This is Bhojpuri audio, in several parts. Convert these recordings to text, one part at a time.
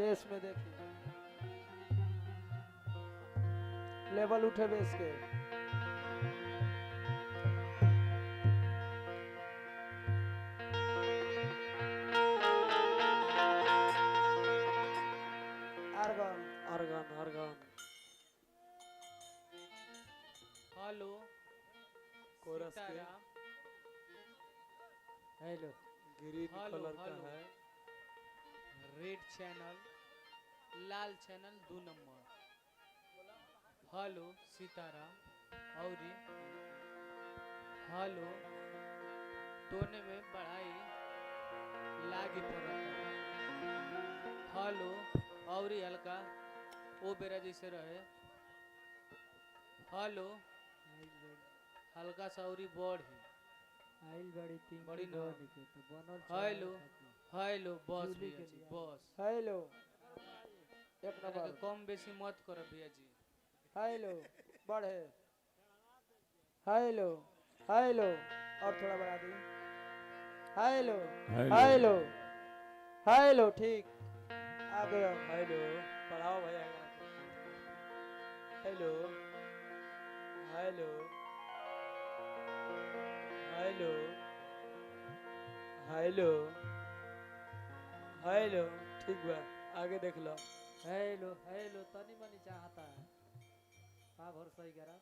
बेस में देखिए लेवल उठे बेस के। Argon argon argon hello chorus के हेलो ग्रीन कलर का है। रेड चैनल लाल चैनल 2 नंबर। हेलो सीताराम और हेलो टोने में पढ़ाई लागी पड़ता। हेलो और हल्का ओ बेरा जैसे रहे। हेलो हल्का सा और बढ़ी आइल बड़ी तीन बड़ी ना के तो बनल हेलो हेलो बस भैया जी बस हेलो एक नंबर कम बेसी मत करो भैया जी। हेलो बढ़े हेलो हेलो और थोड़ा बढ़ा दी हेलो हेलो हेलो ठीक आगे अब हेलो बढ़ाओ भैया hello hello hello hello hello ठीक बा आगे देख लो। हेलो हेलो तनी मनी चाहता है का भरोसा ही करा।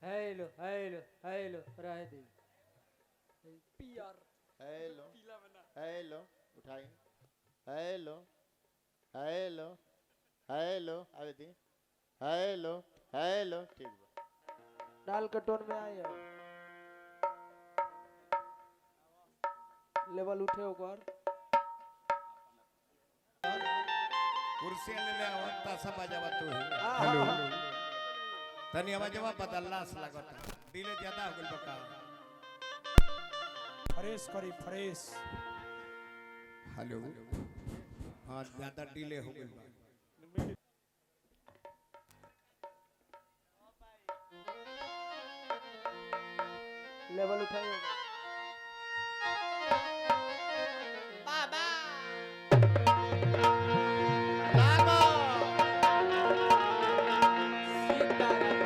हेलो हेलो हेलो रह दे पीआर हेलो हेलो उठाई हेलो हेलो हेलो आवेदी हेलो हेलो ठीक बा डाल के टोन में आई है लेवल उठे ओकर कुर्सी ले ले आवता सब बजावा तू हेलो तनी आवाजवा बदललास लागता डिले ज्यादा हो गेल बका। फ्रेश करी फ्रेश। हेलो हां ज्यादा डिले हो गेल बा। लेवल उठाइए बाबा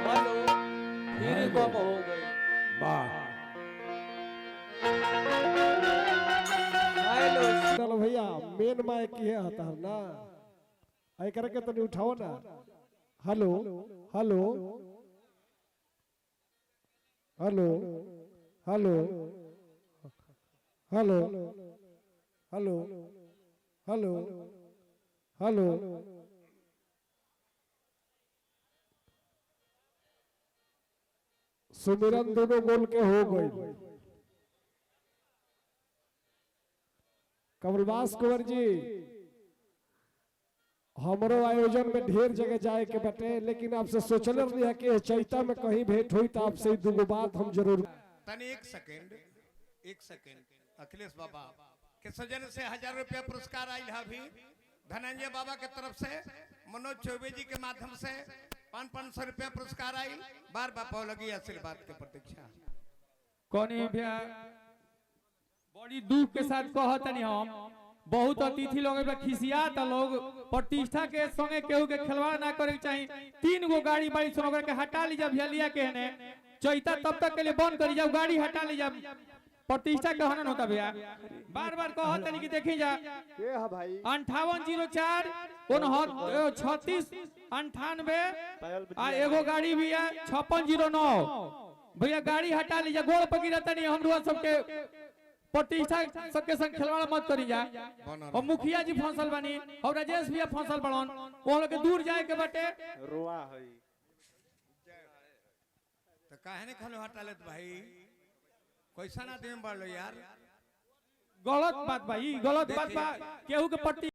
हेलो फिर कम हो गई। हेलो चलो भैया मेन माइक की है हता ना आई करके तनी उठाओ ना। Hello hello hello hello hello hello hello hello सुमिरन दोनों गोल के हो गई। कमलवास कुंवर जी हमारो आयोजन में ढेर जगह जाए के बटे लेकिन आपसे सोचल रही है कि चैता में कहीं भेंट हुई तो आपसे दो बात हम जरूर। तनी एक सेकंड अखिलेश बाबा के सजन से 1000 रुपया पुरस्कार आयल है अभी धनंजय बाबा के तरफ से मनोज चौबे जी के माध्यम से 500 रुपया पुरस्कार आयल। बार बापा लगी आशीर्वाद के प्रतीक्षा। कोनी भैया बड़ी दुख के साथ कहतनी हम बहुत अतिथि लोग खिसिया त लोग प्रतिष्ठा के संगे केहू के खिलवाड़ ना करे के चाहिए। 3 गो गाड़ी बाड़ी सुन के हटा लीजिए भैया के ने चैता तब तक के लिए बंद कर जाओ गाड़ी हटा लीजिए प्रतिष्ठा के हनन होता भैया। बार बार कहतनी कि देखी जा के है भाई 5804 36 98 आ एगो गाड़ी भी है 5609 भैया गाड़ी हटा लीजिए गोड़ पकड़ता नहीं हम सबके प्रतिष्ठा सबके संग खिलवाड़ मत करी जा। और मुखिया जी फंसल बनी और राजेश भैया फंसल बड़न वो लोग के दूर जाए के बटे रोआ है तो काहे ने खलो हटा लेत भाई कैसा ना आदमी बढ़ लो यार। गलत बात भाई गलत बात बा केहू के प्रति